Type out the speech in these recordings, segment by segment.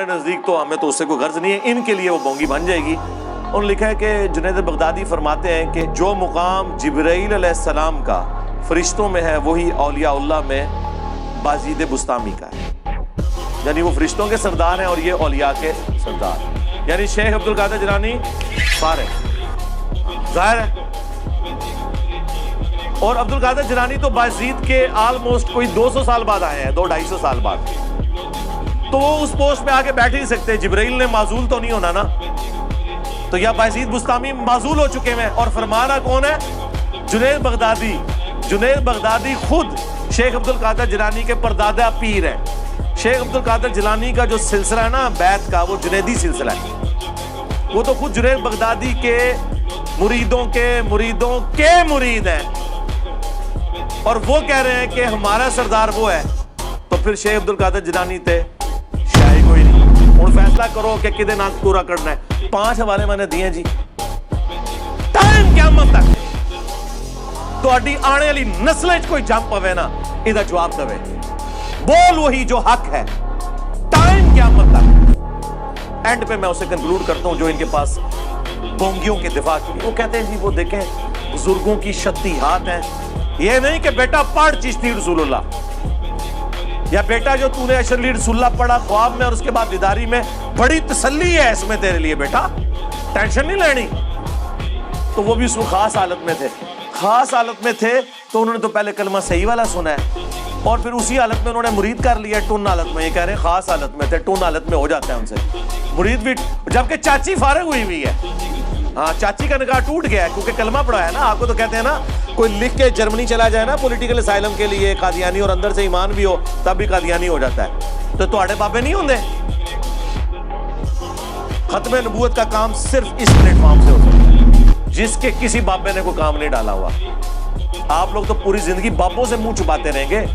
नज़दीक तो हमें तो उससे कोई गर्ज नहीं है, इनके लिए वो बोंगी बन जाएगी। उन्होंने लिखा है कि जुनैद बगदादी फरमाते हैं कि जो मुकाम जिब्राईल अलैहिस्सलाम का फरिश्तों में है वही औलिया में बाजीद बुस्तामी का है, यानी वो फरिश्तों के सरदार हैं और ये औलिया के सरदार, यानी शेख अब्दुल कादिर जिलानी फारिग जाहिर है। और अब्दुल कादिर जिलानी तो बाजीद के ऑलमोस्ट कोई 200 साल बाद आए हैं, 200-250 साल बाद, तो वो उस पोस्ट पे आके बैठ ही सकते। जिब्राइल ने माजूल तो नहीं होना ना, तो या बाजीद बुस्तामी माजूल हो चुके हैं। और फरमाना कौन है? जुनैद बगदादी। जुनैद बगदादी खुद शेख अब्दुल कादिर जिलानी के परदादा पीर है। शेख अब्दुल कादिर जिलानी का जो सिलसिला है ना बैत का, वो जुनैदी सिलसिला है। वो तो खुद जुनैद बगदादी के मुरीदों के मुरीद हैं, और वो कह रहे हैं कि हमारा सरदार वो है। तो फिर शेख अब्दुल कादिर जिलानी थे शाही कोई नहीं। हुण फैसला करो कि किदे नाल पूरा करना है। 5 हवाले मैंने दिए जी, टाइम क़यामत तक तुहाडी आने वाली नस्ल कोई जंप पवे ना, इहदा जवाब देवे, बोल वही जो हक है, टाइम क़यामत तक। एंड पे मैं उसे कंक्लूड करता हूं जो इनके पास बोंगियों के दिफा की, वो कहते हैं जी वो देखें बुजुर्गों की शक्ति हाथ है। ये नहीं कि बेटा पढ़ चिश्ती रसूलुल्लाह, या बेटा जो तूने अशरली रसूलुल्लाह पढ़ा ख्वाब में और उसके बाद दीदारी में, बड़ी तसल्ली है इसमें तेरे लिए बेटा, टेंशन नहीं लेनी। तो वो भी उसमें खास हालत में थे, खास हालत में थे, तो उन्होंने तो पहले कलमा सही वाला सुना है और फिर उसी हालत में उन्होंने मुरीद कर लिया टुन हालत में। ये कह रहे हैं खास हालत में थे, टुन हालत में हो जाता है उनसे मुरीद भी, जबकि चाची फारिग हुई है। हाँ, चाची का निकाह टूट गया है क्योंकि कलमा पढ़ा है ना। आपको तो कहते हैं ना, कोई लिख के जर्मनी चला जाए ना पॉलिटिकल असाइलम के लिए कादियानी, और अंदर से ईमान भी हो तब भी कादियानी हो जाता है। तो तुम्हारे बाबे नहीं होंगे। खत्म नबूवत का काम सिर्फ इस प्लेटफॉर्म से हो सकता है, जिसके किसी बाबे ने कोई काम नहीं डाला हुआ। आप लोग तो पूरी जिंदगी बाबों से मुंह छुपाते रहेंगे।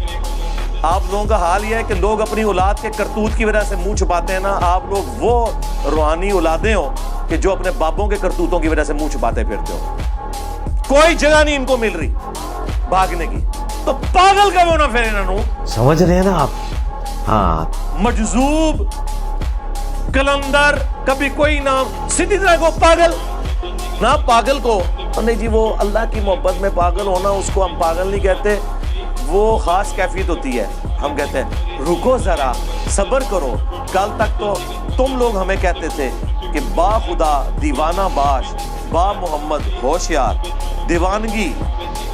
आप लोगों का हाल यह है कि लोग अपनी औलाद के करतूत की वजह से मुंह छुपाते हैं ना। आप लोग वो रूहानी औलादे हो कि जो अपने बापों के करतूतों की वजह से मुंह छुपाते फिरते हो। कोई जगह नहीं इनको मिल रही भागने की, तो पागल का वो ना फिर इन्होंने, समझ रहे हैं ना आप? हाँ, मजजूब कलंदर, कभी कोई नाम सीधी तरह को पागल ना, पागल को नहीं जी, वो अल्लाह की मोहब्बत में पागल होना, उसको हम पागल नहीं कहते, वो खास कैफियत होती है। हम कहते हैं रुको जरा, सब्र करो। कल तक तो तुम लोग हमें कहते थे कि बा खुदा दीवाना बाश, बा मोहम्मद होशियार, दीवानगी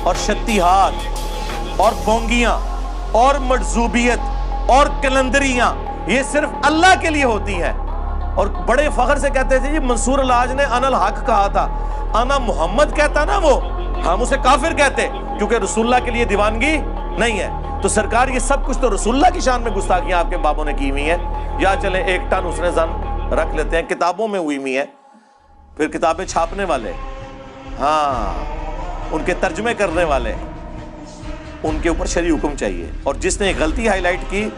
और शत्तिहात और बोंगियां और मजजूबियत और कलंदरियां ये सिर्फ अल्लाह के लिए होती है। और बड़े फख्र से कहते थे जी, मंसूर अलाज ने अनल हक कहा था, अना मोहम्मद कहता ना वो, हम उसे काफिर कहते क्योंकि रसूलुल्लाह के लिए दीवानगी नहीं है। तो सरकार ये सब कुछ तो रसूलुल्लाह की शान में गुस्ताखियां आपके बाबों ने की हुई है। या चले 1 टन उसने जन रख लेते हैं, किताबों में हुई हुई है, फिर किताबें छापने वाले, हाँ, उनके तर्जमे करने वाले, उनके ऊपर शरई हुक्म चाहिए, और जिसने गलती हाईलाइट की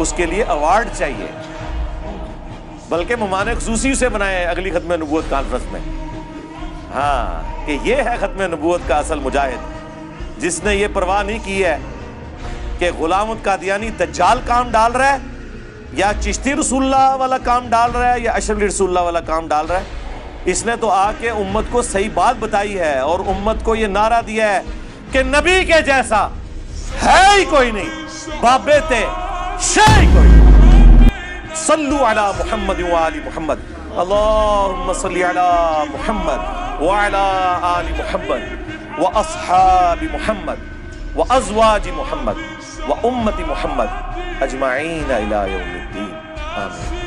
उसके लिए अवार्ड चाहिए। बल्कि मेहमान खुसूसी से बनाए अगली खत्म नबूवत कॉन्फ्रेंस में, हाँ, कि ये है खत्म नबूवत का असल मुजाहिद, जिसने ये परवाह नहीं की है कि गुलाम कादियानी दज्जाल काम डाल रहा है या चिश्ती रसूलुल्लाह वाला काम डाल रहा है या अशरफी रसूलुल्लाह वाला काम डाल रहा है। इसने तो आके उम्मत को सही बात बताई है और उम्मत को ये नारा दिया है कि नबी के जैसा है ही कोई नहीं, बाबे थे शाही कोई नहीं। सल्लु अला मुहम्मद व आलि मुहम्मद, अल्लाहुम्मा सल्लि अला मुहम्मद व अला आलि मुहम्मद व अस्हाबि मुहम्मद व अज़वाजि मुहम्मद व उम्मति मुहम्मद अजमाईन इला यौमिद्दीन, आमीन।